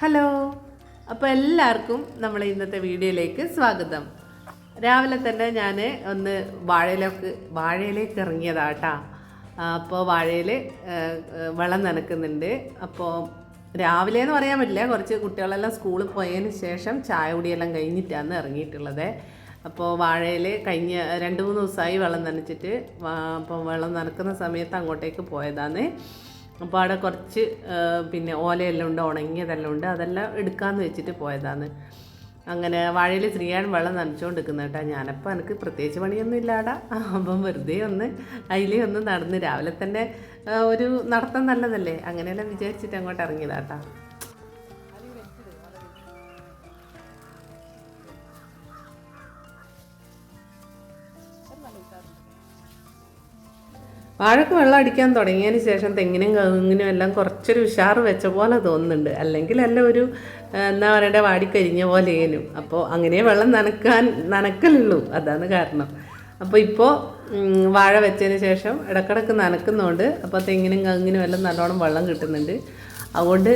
Hello, അപ്പോൾ എല്ലാവർക്കും നമ്മളെ ഇന്നത്തെ വീഡിയോയിലേക്ക് സ്വാഗതം. രാവിലെ തന്നെ ഞാൻ ഒന്ന് വാഴയിലേക്ക് ഇറങ്ങിയതാട്ടാ. അപ്പോൾ വാഴയിൽ വെള്ളം നനക്കുന്നുണ്ട്. അപ്പോൾ രാവിലെ എന്ന് പറയാൻ പറ്റില്ല, കുറച്ച് കുട്ടികളെല്ലാം സ്കൂളിൽ പോയതിന് ശേഷം ചായ കുടിയെല്ലാം കഴിഞ്ഞിട്ടാണ് ഇറങ്ങിയിട്ടുള്ളത്. അപ്പോൾ വാഴയിൽ കഴിഞ്ഞ 2-3 ദിവസമായി വെള്ളം നനച്ചിട്ട്, അപ്പോൾ വെള്ളം നനക്കുന്ന സമയത്ത് അങ്ങോട്ടേക്ക് പോയതാണ്. അപ്പോൾ അവിടെ കുറച്ച് ഓലയെല്ലാം ഉണ്ട്, ഉണങ്ങിയതെല്ലാം ഉണ്ട്, അതെല്ലാം എടുക്കാമെന്ന് വെച്ചിട്ട് പോയതാണ്. അങ്ങനെ വാഴയിൽ ശ്രീയാണ് വെള്ളം നനച്ചുകൊണ്ടിരിക്കുന്നത് കേട്ടോ. ഞാനപ്പോൾ എനിക്ക് പ്രത്യേകിച്ച് പണിയൊന്നും ഇല്ലാടാ. അപ്പം വെറുതെ ഒന്ന് നടന്ന് രാവിലെ തന്നെ ഒരു നടത്തം നല്ലതല്ലേ, അങ്ങനെയെല്ലാം വിചാരിച്ചിട്ട് അങ്ങോട്ട് ഇറങ്ങിയതാട്ടാ. വാഴക്ക് വെള്ളം അടിക്കാൻ തുടങ്ങിയതിന് ശേഷം തെങ്ങിനും കവുങ്ങിനും എല്ലാം കുറച്ചൊരു ഉഷാറ് വെച്ച പോലെ തോന്നുന്നുണ്ട്. അല്ലെങ്കിൽ എല്ലാം ഒരു എന്താ പറയണ്ടേ, വാടിക്കരിഞ്ഞ പോലെയേനും. അപ്പോൾ അങ്ങനെ വെള്ളം നനക്കലുള്ളൂ, അതാണ് കാരണം. അപ്പോൾ ഇപ്പോൾ വാഴ വെച്ചതിന് ശേഷം ഇടക്കിടക്ക് നനക്കുന്നുണ്ട്. അപ്പോൾ തെങ്ങിനും കവുങ്ങിനും എല്ലാം നല്ലോണം വെള്ളം കിട്ടുന്നുണ്ട്. അതുകൊണ്ട്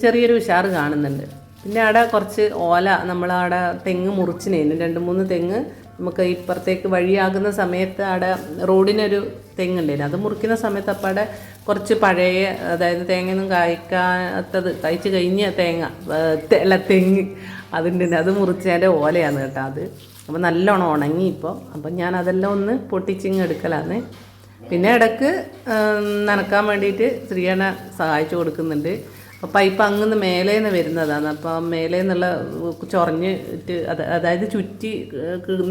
ചെറിയൊരു ഉഷാറ് കാണുന്നുണ്ട്. പിന്നെ അവിടെ കുറച്ച് ഓല, നമ്മളവിടെ തെങ്ങ് മുറിച്ചിനേനും 2-3 തെങ്ങ് നമുക്ക് ഇപ്പുറത്തേക്ക് വഴിയാകുന്ന സമയത്ത് അവിടെ റോഡിനൊരു തെങ്ങുണ്ടായിരുന്നു. അത് മുറിക്കുന്ന സമയത്ത് അപ്പോൾ അവിടെ കുറച്ച് പഴയ, അതായത് തേങ്ങയൊന്നും കഴിച്ച് കഴിഞ്ഞ തെങ്ങ് അതിൻ്റെ അത് മുറിച്ചതിൻ്റെ ഓലയാണ് കേട്ടോ അത്. അപ്പോൾ നല്ലോണം ഉണങ്ങി ഇപ്പോൾ. അപ്പം ഞാൻ അതെല്ലാം ഒന്ന് പൊട്ടിച്ചിങ് എടുക്കലാണ്. പിന്നെ ഇടയ്ക്ക് നനക്കാൻ വേണ്ടിയിട്ട് ശ്രീയനെ സഹായിച്ചു കൊടുക്കുന്നുണ്ട്. അപ്പോൾ പൈപ്പ് അങ്ങ് മേലേന്ന് വരുന്നതാണ്. അപ്പോൾ മേലേന്നുള്ള ചൊറഞ്ഞിട്ട് അതായത് ചുറ്റി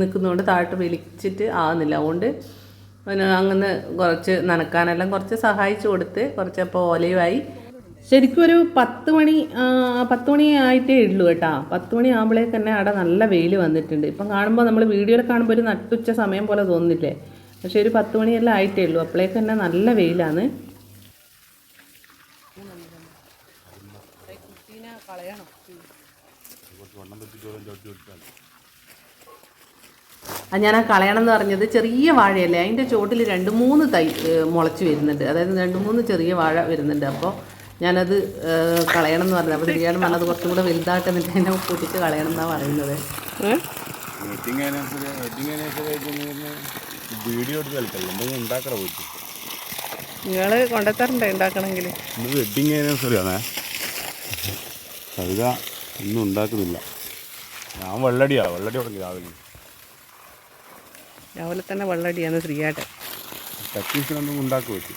നിൽക്കുന്നതുകൊണ്ട് താഴോട്ട് വലിച്ചിട്ട് ആകുന്നില്ല. അതുകൊണ്ട് പിന്നെ അങ്ങനെ കുറച്ച് നനക്കാനെല്ലാം കുറച്ച് സഹായിച്ചു കൊടുത്ത് കുറച്ചപ്പോൾ ഓലയുമായി. ശരിക്കും ഒരു 10 മണി ആയിട്ടേ ഉള്ളൂ കേട്ടോ. 10 മണി ആകുമ്പോഴേക്ക് തന്നെ അവിടെ നല്ല വെയിൽ വന്നിട്ടുണ്ട്. ഇപ്പം കാണുമ്പോൾ നമ്മൾ വീഡിയോയിൽ കാണുമ്പോൾ ഒരു നട്ടുച്ച സമയം പോലെ തോന്നില്ലേ, പക്ഷേ ഒരു 10 മണിയെല്ലാം ആയിട്ടേ ഉള്ളൂ. അപ്പോഴേക്ക് തന്നെ നല്ല വെയിലാണ്. ഞാൻ ആ കളയണം എന്ന് പറഞ്ഞത് ചെറിയ വാഴയല്ലേ, അതിൻ്റെ ചോട്ടിൽ 2-3 തൈ മുളച്ച് വരുന്നുണ്ട്. അതായത് 2-3 ചെറിയ വാഴ വരുന്നുണ്ട്. അപ്പോൾ ഞാനത് കളയണം എന്ന് പറഞ്ഞത്. അപ്പോൾ ശരിയാണ് പറഞ്ഞത് കുറച്ചും കൂടെ വലുതായിട്ട് എന്നിട്ട് അതിനെ പൊട്ടിച്ച് കളയണം എന്നാണ് പറയുന്നത്. നിങ്ങൾ കൊണ്ടുത്തരണ്ടേ ഉണ്ടാക്കണമെങ്കിൽ? വെഡിങ് ആനിവേഴ്സറിയാണേ, കവിത ഒന്നും ഉണ്ടാക്കുന്നില്ല. ഞാൻ വെള്ളടി തുടങ്ങി രാവിലെ തന്നെ വെള്ളടിയാണ് ശ്രീയാട്ടെ. ടക്കീസിനൊന്നും ഉണ്ടാക്കി വെച്ചു.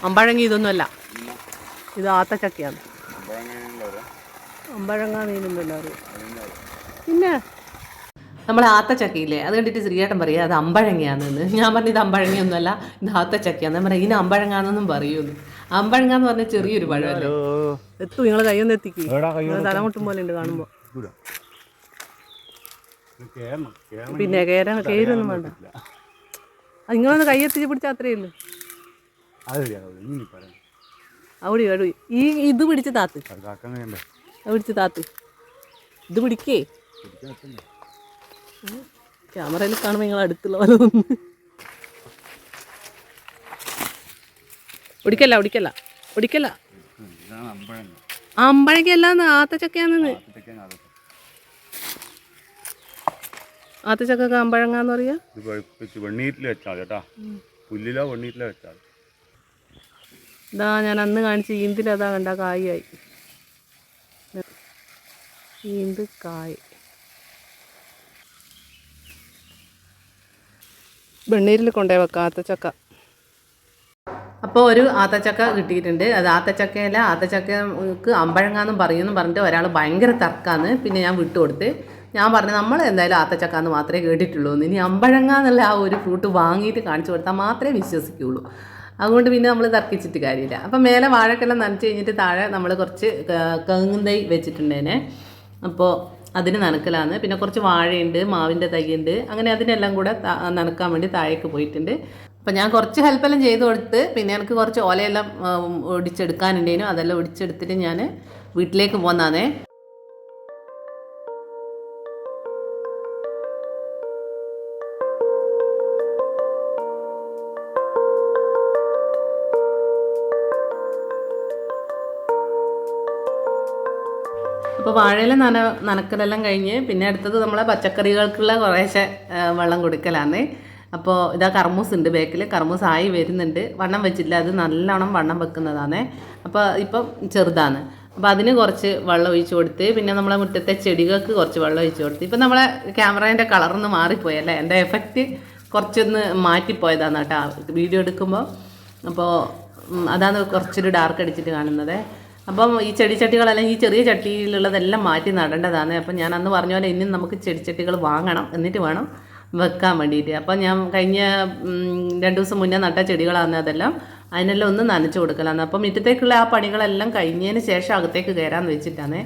അമ്പഴങ്ങി ഇതൊന്നുമല്ല, ഇത് ആത്തച്ചക്കയാണ്. അമ്പഴങ്ങ നീനൊന്നുമില്ല അത്. പിന്നെ നമ്മൾ ആത്തച്ചക്കയില്ലേ, അത് കണ്ടിട്ട് ശ്രീയേട്ടൻ പറയുക അത് അമ്പഴങ്ങയാണെന്ന്. ഞാൻ പറഞ്ഞു ഇത് അമ്പഴങ്ങയൊന്നുമല്ല, ഇത് ആത്തച്ചക്കയാണ്. ഞാൻ പറയാം ഇതിന് അമ്പഴങ്ങാന്നൊന്നും പറയുന്നു. അമ്പഴങ്ങ എന്ന് പറഞ്ഞാൽ ചെറിയൊരു പഴമല്ലേ. എത്തു നിങ്ങൾ കയ്യൊന്ന് എത്തിക്കും, തലമുട്ടും പോലെ ഉണ്ട് കാണുമ്പോൾ. പിന്നെ കയറൊന്നും വേണ്ട, നിങ്ങളൊന്ന് കയ്യെത്തിച്ച് പിടിച്ചാൽ അത്രയേ ഉള്ളൂ. അവിടെ ഈ ഇത് പിടിച്ച് താത്ത്, പിടിച്ച് താത്ത്, ഇത് പിടിക്കേ. ക്യാമറയിൽ കാണുമ്പോൾ നിങ്ങൾ അടുത്തുള്ള പോലെ ഒന്ന് ഒടിക്കല്ല. അമ്പഴക്കല്ലാന്ന് ആത്തച്ചക്കയാണെന്ന്. ആത്തച്ചക്ക അമ്പഴങ്ങാന്ന് പറയാ. ഇതാ ഞാൻ അന്ന് കാണിച്ച ഈന്തിലതാ കണ്ട കായായി. ഈന്ത് കായ് വെണ്ണീരിൽ കൊണ്ടുപോയി വെക്കാം ആത്തച്ചക്ക. അപ്പോൾ ഒരു ആത്തച്ചക്ക കിട്ടിയിട്ടുണ്ട്. അത് ആത്തച്ചക്കയല്ല, ആത്തച്ചക്കക്ക് അമ്പഴങ്ങാന്നും പറയുമെന്നും പറഞ്ഞിട്ട് ഒരാൾ ഭയങ്കര തർക്കാന്ന്. പിന്നെ ഞാൻ വിട്ടുകൊടുത്ത്. ഞാൻ പറഞ്ഞു നമ്മൾ എന്തായാലും ആത്തച്ചക്കാന്ന് മാത്രമേ കേട്ടിട്ടുള്ളൂ, ഇനി അമ്പഴങ്ങ എന്നുള്ള ആ ഒരു ഫ്രൂട്ട് വാങ്ങിയിട്ട് കാണിച്ചു കൊടുത്താൽ മാത്രമേ വിശ്വസിക്കുകയുള്ളൂ. അതുകൊണ്ട് പിന്നെ നമ്മൾ തർക്കിച്ചിട്ട് കാര്യമില്ല. അപ്പം മേലെ വാഴക്കെല്ലാം നനച്ച് കഴിഞ്ഞിട്ട് താഴെ നമ്മൾ കുറച്ച് കവുങ്ങും തൈ വെച്ചിട്ടുണ്ടേനെ, അപ്പോൾ അതിന് നനക്കലാന്ന്. പിന്നെ കുറച്ച് വാഴയുണ്ട്, മാവിൻ്റെ തൈയുണ്ട്, അങ്ങനെ അതിനെല്ലാം കൂടെ നനക്കാൻ വേണ്ടി താഴേക്ക് പോയിട്ടുണ്ട്. അപ്പം ഞാൻ കുറച്ച് ഹെൽപ്പെല്ലാം ചെയ്ത് കൊടുത്ത്, പിന്നെ എനിക്ക് കുറച്ച് ഓലയെല്ലാം ഒടിച്ചെടുക്കാനുണ്ടേനു, അതെല്ലാം ഒടിച്ചെടുത്തിട്ട് ഞാൻ വീട്ടിലേക്ക് പോന്നാന്നേ. അപ്പോൾ വാഴയില നനക്കലെല്ലാം കഴിഞ്ഞ് പിന്നെ അടുത്തത് നമ്മളെ പച്ചക്കറികൾക്കുള്ള കുറേശ്ശെ വെള്ളം കൊടുക്കലാണ്. അപ്പോൾ ഇതാ കർമ്മൂസ് ഉണ്ട് ബാക്കിൽ, കർമ്മൂസ് ആയി വരുന്നുണ്ട്, വണ്ണം വെച്ചില്ല, അത് നല്ലോണം വണ്ണം വെക്കുന്നതാണ്. അപ്പോൾ ഇപ്പം ചെറുതാണ്, അപ്പോൾ അതിന് കുറച്ച് വെള്ളം ഒഴിച്ച് കൊടുത്ത്, പിന്നെ നമ്മളെ മുറ്റത്തെ ചെടികൾക്ക് കുറച്ച് വെള്ളം ഒഴിച്ച് കൊടുത്ത്. ഇപ്പം നമ്മളെ ക്യാമറേൻ്റെ കളറൊന്ന് മാറിപ്പോയല്ലേ, എൻ്റെ എഫക്റ്റ് കുറച്ചൊന്ന് മാറ്റിപ്പോയതാണ് കേട്ടോ വീഡിയോ എടുക്കുമ്പോൾ. അപ്പോൾ അതാണ് കുറച്ചൊരു ഡാർക്ക് അടിച്ചിട്ട് കാണുന്നത്. അപ്പം ഈ ചെടിച്ചട്ടികളെല്ലാം ഈ ചെറിയ ചട്ടിയിലുള്ളതെല്ലാം മാറ്റി നടേണ്ടതാണ്. അപ്പം ഞാൻ അന്ന് പറഞ്ഞ പോലെ ഇനിയും നമുക്ക് ചെടിച്ചട്ടികൾ വാങ്ങണം, എന്നിട്ട് വേണം വെക്കാൻ വേണ്ടിയിട്ട്. അപ്പം ഞാൻ കഴിഞ്ഞ 2 ദിവസം മുന്നേ നട്ട ചെടികളാണ് അതെല്ലാം, അതിനെല്ലാം ഒന്ന് നനച്ച് കൊടുക്കലാണ്. അപ്പം മുറ്റത്തേക്കുള്ള ആ പണികളെല്ലാം കഴിഞ്ഞതിന് ശേഷം അകത്തേക്ക് കയറാമെന്ന് വെച്ചിട്ടാണ്.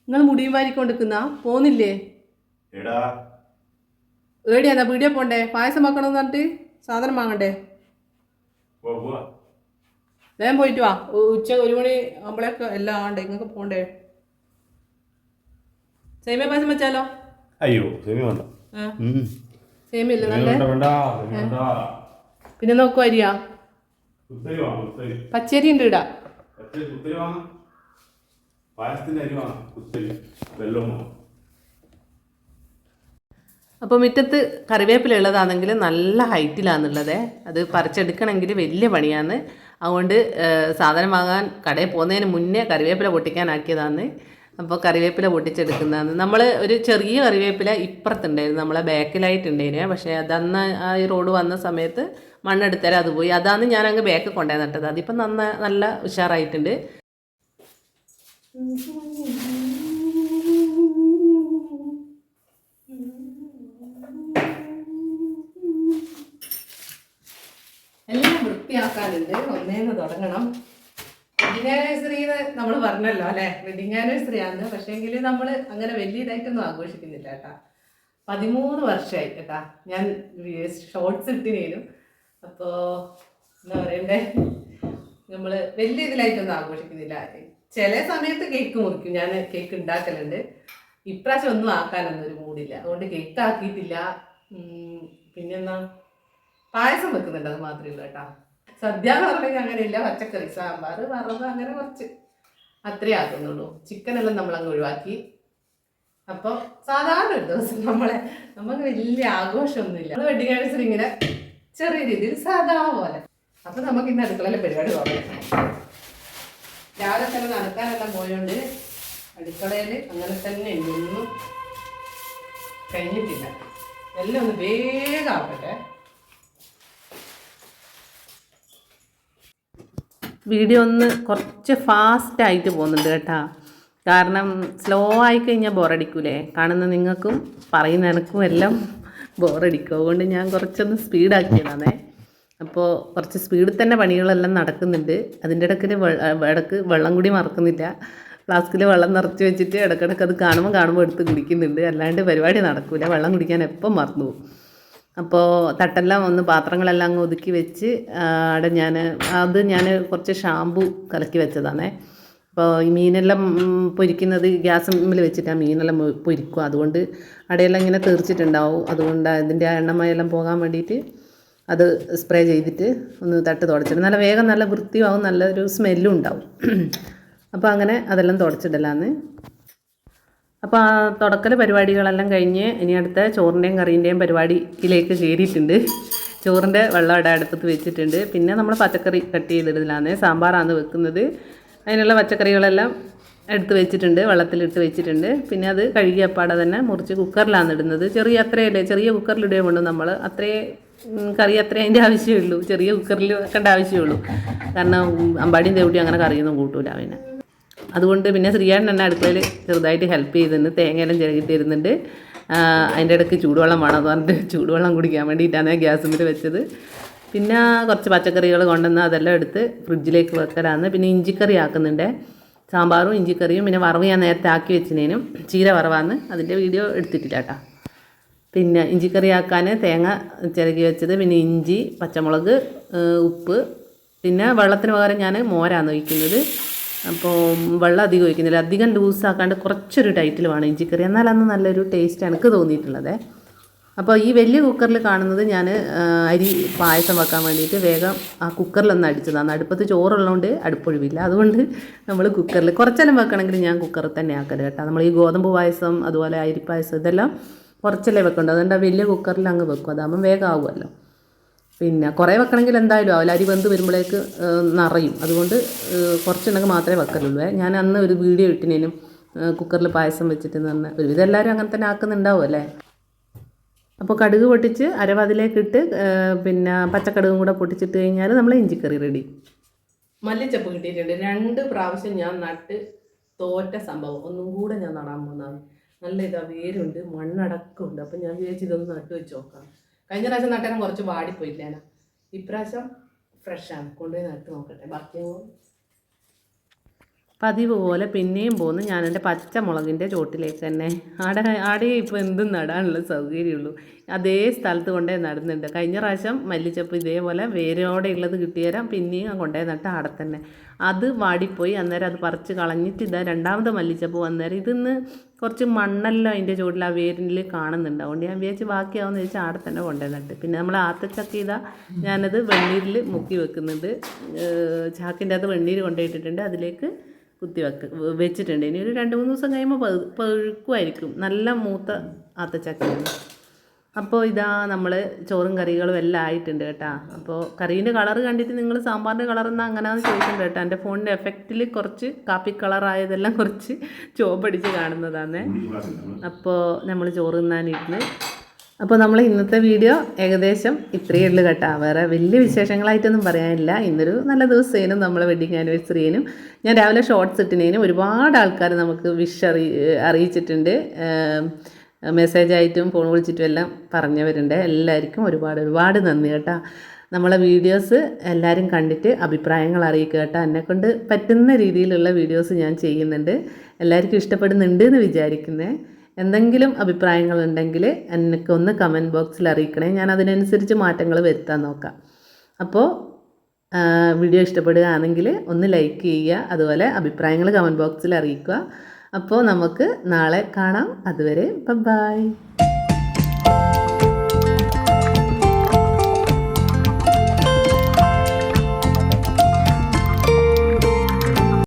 നിങ്ങൾ മുടിയും വാരിക്കൊണ്ടിരിക്കുന്ന പോന്നില്ലേ? ഏടിയാ വീഡിയോ പോണ്ടേ? പായസം വെക്കണമെന്ന് പറഞ്ഞിട്ട് സാധനം വാങ്ങണ്ടേ? വേഗം പോയിട്ട് വാ, ഉച്ച 1 മണി ആകുമ്പോഴേക്ക് എല്ലാം ആണ്ടേ, നിങ്ങൾക്ക് പോണ്ടേ? സേമിയ പായസം വെച്ചാലോ? അയ്യോ സേമിയ വേണ്ട. സേമിയ ഇല്ല നല്ല. പിന്നെ നോക്കൂ അരിയാ, പച്ചരി ഉണ്ട് ഇടാ. അപ്പോൾ മുറ്റത്ത് കറിവേപ്പില ഉള്ളതാണെങ്കിൽ നല്ല ഹൈറ്റിലാണെന്നുള്ളത്, അത് പറിച്ചെടുക്കണമെങ്കിൽ വലിയ പണിയാണ്. അതുകൊണ്ട് സാധനം വാങ്ങാൻ കടയിൽ പോകുന്നതിന് മുന്നേ കറിവേപ്പില പൊട്ടിക്കാനാക്കിയതാണ്. അപ്പോൾ കറിവേപ്പില പൊട്ടിച്ചെടുക്കുന്നതാണ്. നമ്മൾ ഒരു ചെറിയ കറിവേപ്പില ഇപ്പുറത്തുണ്ടായിരുന്നു, നമ്മളെ ബാക്കിലായിട്ടുണ്ടായിരുന്നു. പക്ഷേ അതന്ന് ആ ഈ റോഡ് വന്ന സമയത്ത് മണ്ണെടുത്താലും അത് പോയി. അതാണ് ഞാൻ അങ്ങ് ബാക്ക് കൊണ്ടുപോയി നട്ടത്. അതിപ്പം നല്ല ഉഷാറായിട്ടുണ്ട്. എല്ലാം വൃത്തിയാക്കാനുണ്ട്, ഒന്നേന്ന് തുടങ്ങണം. വെഡിങ് ആനിവേഴ്സറി നമ്മൾ പറഞ്ഞല്ലോ അല്ലേ, വെഡിങ് ആനിവേഴ്സറി ആണ്. പക്ഷേ എങ്കിൽ നമ്മൾ അങ്ങനെ വലിയ ഇതായിട്ടൊന്നും ആഘോഷിക്കുന്നില്ല കേട്ടാ. 13 വർഷമായി കേട്ടാ ഞാൻ ഷോർട്സ് ഇട്ടിനേനും. അപ്പോൾ എന്താ പറയണ്ടേ, നമ്മൾ വലിയ ഇതിലായിട്ടൊന്നും ആഘോഷിക്കുന്നില്ല. ചില സമയത്ത് കേക്ക് മുറിക്കും, ഞാൻ കേക്ക് ഉണ്ടാക്കലുണ്ട്. ഇപ്രാവശ്യം ഒന്നും ആക്കാനൊന്നും ഒരു മൂടില്ല, അതുകൊണ്ട് കേക്ക് ആക്കിയിട്ടില്ല. പിന്നെന്നാ പായസം വെക്കുന്നുണ്ട്, അത് മാത്രമേ ഉള്ളൂ കേട്ടോ. സദ്യ എന്ന് പറഞ്ഞെങ്കിൽ അങ്ങനെയില്ല, പച്ചക്കറി സാമ്പാർ വറവ് അങ്ങനെ കുറച്ച് അത്രേ ആക്കുന്നുള്ളൂ. ചിക്കനെല്ലാം നമ്മളങ്ങ് ഒഴിവാക്കി. അപ്പോൾ സാധാരണ ഒരു ദിവസം നമുക്ക് വലിയ ആഘോഷമൊന്നുമില്ല. നമ്മൾ വെഡിങ് ആനിവേഴ്സറി ഇങ്ങനെ ചെറിയ രീതിയിൽ സാധാ പോലെ. അപ്പോൾ നമുക്ക് ഇന്ന് അടുക്കളയിലെ പരിപാടി തുടങ്ങാം. രാവിലെ തന്നെ നടക്കാനെല്ലാം പോയോണ്ട് അടുക്കളയിൽ അങ്ങനെ തന്നെ ഒന്നും കഴിഞ്ഞിട്ടില്ല. എല്ലാം ഒന്ന് വേഗം ആവട്ടെ. വീഡിയോ ഒന്ന് കുറച്ച് ഫാസ്റ്റായിട്ട് പോകുന്നുണ്ട് കേട്ടോ. കാരണം സ്ലോ ആയിക്കഴിഞ്ഞാൽ ബോറടിക്കൂലേ, കാണുന്ന നിങ്ങൾക്കും പറയുന്ന എനക്കും എല്ലാം ബോറടിക്കും. അതുകൊണ്ട് ഞാൻ കുറച്ചൊന്ന് സ്പീഡാക്കിയതാണേ. അപ്പോൾ കുറച്ച് സ്പീഡിൽ തന്നെ പണികളെല്ലാം നടക്കുന്നുണ്ട്. അതിൻ്റെ ഇടയ്ക്ക് വെള്ളം കൂടി മറക്കുന്നില്ല. ഫ്ലാസ്കിൽ വെള്ളം നിറച്ച് വെച്ചിട്ട് ഇടയ്ക്കിടയ്ക്ക് അത് കാണുമ്പോൾ എടുത്ത് കുടിക്കുന്നുണ്ട്. അല്ലാണ്ട് പരിപാടി നടക്കില്ല, വെള്ളം കുടിക്കാൻ എപ്പം മറന്നു പോകും. അപ്പോൾ തട്ടെല്ലാം പാത്രങ്ങളെല്ലാം അങ്ങ് ഒതുക്കി വെച്ച് അവിടെ ഞാൻ കുറച്ച് ഷാമ്പു കലക്കി വെച്ചതാണേ. അപ്പോൾ ഈ മീനെല്ലാം പൊരിക്കുന്നത് ഗ്യാസിൽ വെച്ചിട്ടാണ് മീനെല്ലാം പൊരിക്കും. അതുകൊണ്ട് അവിടെയെല്ലാം ഇങ്ങനെ തീർച്ചിട്ടുണ്ടാവും. അതുകൊണ്ട് അതിൻ്റെ എണ്ണമയെല്ലാം പോകാൻ വേണ്ടിയിട്ട് അത് സ്പ്രേ ചെയ്തിട്ട് ഒന്ന് തട്ട് തുടച്ചിട്ട് നല്ല വേഗം നല്ല വൃത്തിയാവും, നല്ലൊരു സ്മെല്ലും ഉണ്ടാവും. അപ്പോൾ അങ്ങനെ അതെല്ലാം തുടച്ചിടലാന്ന്. അപ്പോൾ ആ തുടക്കൽ പരിപാടികളെല്ലാം കഴിഞ്ഞ് ഇനി അടുത്ത ചോറിൻ്റെയും കറീൻ്റെയും പരിപാടിയിലേക്ക് കയറിയിട്ടുണ്ട്. ചോറിൻ്റെ വെള്ളം ഇവിടെ അടുപ്പത്ത് വെച്ചിട്ടുണ്ട്. പിന്നെ നമ്മൾ പച്ചക്കറി കട്ട് ചെയ്തിടലാണ്, സാമ്പാറാണ് വെക്കുന്നത്. അതിനുള്ള പച്ചക്കറികളെല്ലാം എടുത്ത് വെച്ചിട്ടുണ്ട്, വെള്ളത്തിലിട്ട് വെച്ചിട്ടുണ്ട്. പിന്നെ അത് കഴുകി അപ്പാടെ തന്നെ മുറിച്ച് കുക്കറിലാണ് ഇടുന്നത്. ചെറിയ കുക്കറിലിടുകയും കൊണ്ട് നമ്മൾ അത്രയേ കറി അത്രേ അതിൻ്റെ ആവശ്യമുള്ളൂ, ചെറിയ കുക്കറിൽ വെക്കേണ്ട ആവശ്യമുള്ളൂ. കാരണം അമ്പാടിയും തേവട്ടിയും അങ്ങനെ കറിയൊന്നും കൂട്ടൂല പിന്നെ. അതുകൊണ്ട് പിന്നെ ശ്രീയാൻ എന്നെ അടുക്കളയിൽ ചെറുതായിട്ട് ഹെൽപ്പ് ചെയ്തിരുന്നു, തേങ്ങയെല്ലാം ചിരകിട്ട് തരുന്നുണ്ട്. അതിൻ്റെ ഇടയ്ക്ക് ചൂടുവെള്ളം വേണം എന്ന് പറഞ്ഞിട്ട് ചൂടുവെള്ളം കുടിക്കാൻ വേണ്ടിയിട്ടാണ് ഗ്യാസിൽ വെച്ചത്. പിന്നെ കുറച്ച് പച്ചക്കറികൾ കൊണ്ടുവന്ന് അതെല്ലാം എടുത്ത് ഫ്രിഡ്ജിലേക്ക് വെക്കലാന്ന്. പിന്നെ ഇഞ്ചിക്കറി ആക്കുന്നുണ്ട്, സാമ്പാറും ഇഞ്ചിക്കറിയും. പിന്നെ വറവ് ഞാൻ നേരത്തെ ആക്കി വെച്ചതിനും ചീര വറവാന്ന്, അതിൻ്റെ വീഡിയോ എടുത്തിട്ടില്ല കേട്ടോ. പിന്നെ ഇഞ്ചിക്കറി ആക്കാൻ തേങ്ങ ചിരകി വെച്ചത്, പിന്നെ ഇഞ്ചി, പച്ചമുളക്, ഉപ്പ്. പിന്നെ വെള്ളത്തിന് പകരം ഞാൻ മോരാണ് ഒഴിക്കുന്നത്. അപ്പോൾ വെള്ളം അധികം ഒഴിക്കുന്നില്ല, അധികം ലൂസാക്കാണ്ട് കുറച്ചൊരു ടൈറ്റിൽ വേണം ഇഞ്ചിക്കറി, എന്നാലന്ന് നല്ലൊരു ടേസ്റ്റ് എനിക്ക് തോന്നിയിട്ടുള്ളത്. അപ്പോൾ ഈ വലിയ കുക്കറിൽ കാണുന്നത് ഞാൻ അരി പായസം വെക്കാൻ വേണ്ടിയിട്ട് വേഗം ആ കുക്കറിലൊന്ന് അടിച്ചതാണ്. അടുപ്പത്ത് ചോറുള്ളതുകൊണ്ട് അടുപ്പൊഴിവില്ല, അതുകൊണ്ട് നമ്മൾ കുക്കറിൽ കുറച്ചെല്ലാം വെക്കണമെങ്കിൽ ഞാൻ കുക്കറിൽ തന്നെ ആക്കല് കേട്ടോ. നമ്മൾ ഈ ഗോതമ്പ് പായസം അതുപോലെ അരിപ്പായസം ഇതെല്ലാം കുറച്ചല്ലേ വെക്കേണ്ടത്, അതുകൊണ്ട് വലിയ കുക്കറിൽ അങ്ങ് വെക്കും, അതാകുമ്പം വേഗം ആവുമല്ലോ. പിന്നെ കുറേ വെക്കണമെങ്കിൽ എന്തായാലും ആവില്ല, അരി വെന്ത് വരുമ്പോഴേക്ക് നിറയും, അതുകൊണ്ട് കുറച്ചുണ്ടെങ്കിൽ മാത്രമേ വെക്കലുള്ളൂ. ഞാൻ അന്ന് ഒരു വീഡിയോ ഇട്ടിനേനും കുക്കറിൽ പായസം വെച്ചിട്ടെന്ന് പറഞ്ഞാൽ ഒരുവിധം എല്ലാവരും അങ്ങനെ തന്നെ ആക്കുന്നുണ്ടാവും അല്ലേ. അപ്പോൾ കടുക് പൊട്ടിച്ച് അരവതിലേക്കിട്ട് പിന്നെ പച്ചക്കടുകും കൂടെ പൊട്ടിച്ചിട്ട് കഴിഞ്ഞാൽ നമ്മൾ ഇഞ്ചിക്കറി റെഡി. മല്ലിച്ചപ്പ് കിട്ടിയിട്ടുണ്ട്, 2 പ്രാവശ്യം ഞാൻ നട്ട് തോറ്റ സംഭവം, ഒന്നും കൂടെ ഞാൻ നടാൻ പോകുന്നതാണ്. നല്ല ഇതാ വേരുണ്ട്, മണ്ണടക്കമുണ്ട്. അപ്പം ഞാൻ വിചാരിച്ച് ഇതൊന്ന് നട്ട് വെച്ച് നോക്കാം. കഴിഞ്ഞ പ്രാവശ്യം നട്ടാലും കുറച്ച് വാടിപ്പോയില്ലേനാ, ഇപ്രാവശ്യം ഫ്രഷാണ്, കൊണ്ടുപോയി നട്ട് നോക്കട്ടെ. ബാക്കിയോ പതിവ് പോലെ പിന്നെയും പോന്ന് ഞാൻ എൻ്റെ പച്ചമുളകിൻ്റെ ചോട്ടിലേക്ക് തന്നെ. ആടെ ഇപ്പോൾ എന്തും നടാനുള്ള സൗകര്യമുള്ളൂ, അതേ സ്ഥലത്ത് കൊണ്ടുപോയി നടുന്നുണ്ട്. കഴിഞ്ഞ പ്രാവശ്യം മല്ലിച്ചപ്പ് ഇതേപോലെ വേരോടെ ഉള്ളത് കിട്ടിയേരാം പിന്നെയും കൊണ്ടുപോയി നട്ട് ആടെ തന്നെ. അത് വാടിപ്പോയി, അന്നേരം അത് പറിച്ച് കളഞ്ഞിട്ട് ഇതാ രണ്ടാമത്തെ മല്ലിച്ചപ്പ് വന്നേരം ഇതിന്ന് കുറച്ച് മണ്ണെല്ലാം അതിൻ്റെ ചോട്ടിൽ ആ വേരിൽ കാണുന്നുണ്ട്. അതുകൊണ്ട് ഞാൻ വിചാരിച്ച് ബാക്കിയാവുമെന്ന് വെച്ചാൽ ആടെ തന്നെ കൊണ്ടുപോയി നട്ട്. പിന്നെ നമ്മൾ ആത്തച്ചക്ക ഇതാ ഞാനത് വെണ്ണീരിൽ മുക്കി വെക്കുന്നുണ്ട്, ചാക്കിൻ്റെ അകത്ത് വെണ്ണീര് കൊണ്ടുപോയിട്ടിട്ടുണ്ട്, അതിലേക്ക് കുത്തി വെച്ചിട്ടുണ്ട്. ഇനി ഒരു 2-3 ദിവസം കഴിയുമ്പോൾ പഴുക്കുമായിരിക്കും, നല്ല മൂത്ത ആത്തച്ചക്കയാണ്. അപ്പോൾ ഇതാ നമ്മൾ ചോറും കറികളും എല്ലാം ആയിട്ടുണ്ട് കേട്ടോ. അപ്പോൾ കറീൻ്റെ കളർ കണ്ടിട്ട് നിങ്ങൾ സാമ്പാറിൻ്റെ കളറെന്നാൽ അങ്ങനെയാണെന്ന് ചോദിക്കുന്നുണ്ട് കേട്ടോ. എൻ്റെ ഫോണിൻ്റെ എഫക്റ്റിൽ കുറച്ച് കാപ്പി കളറായതെല്ലാം കുറച്ച് ചുവപ്പടിച്ച് കാണുന്നതാണ്. അപ്പോൾ നമ്മൾ ചോറ് തിന്നാനിരുന്ന്. അപ്പോൾ നമ്മൾ ഇന്നത്തെ വീഡിയോ ഏകദേശം ഇത്രയേ ഉള്ളൂ കേട്ടോ. വേറെ വലിയ വിശേഷങ്ങളായിട്ടൊന്നും പറയാനില്ല. ഇന്നൊരു നല്ല ദിവസേനും നമ്മളെ വെഡിങ് ആനിവേഴ്സറിയേനും ഞാൻ രാവിലെ ഷോർട്ട്സ് ഇട്ടിനേനും ഒരുപാട് ആൾക്കാർ നമുക്ക് വിഷ് അറിയിച്ചിട്ടുണ്ട്, മെസ്സേജായിട്ടും ഫോൺ വിളിച്ചിട്ടും എല്ലാം പറഞ്ഞവരുണ്ട്. എല്ലാവർക്കും ഒരുപാട് നന്ദി കേട്ടോ. നമ്മളെ വീഡിയോസ് എല്ലാവരും കണ്ടിട്ട് അഭിപ്രായങ്ങൾ അറിയിക്കുക കേട്ടോ. എന്നെക്കൊണ്ട് പറ്റുന്ന രീതിയിലുള്ള വീഡിയോസ് ഞാൻ ചെയ്യുന്നുണ്ട്, എല്ലാവർക്കും ഇഷ്ടപ്പെടുന്നുണ്ട് എന്ന് വിചാരിക്കുന്നത്. എന്തെങ്കിലും അഭിപ്രായങ്ങളുണ്ടെങ്കിൽ എനിക്ക് ഒന്ന് കമൻറ്റ് ബോക്സിൽ അറിയിക്കണേ, ഞാൻ അതിനനുസരിച്ച് മാറ്റങ്ങൾ വരുത്താൻ നോക്കാം. അപ്പോൾ വീഡിയോ ഇഷ്ടപ്പെടുകയാണെങ്കിൽ ഒന്ന് ലൈക്ക് ചെയ്യുക, അതുപോലെ അഭിപ്രായങ്ങൾ കമൻറ്റ് ബോക്സിൽ അറിയിക്കുക. അപ്പോൾ നമുക്ക് നാളെ കാണാം, അതുവരെ ബൈ.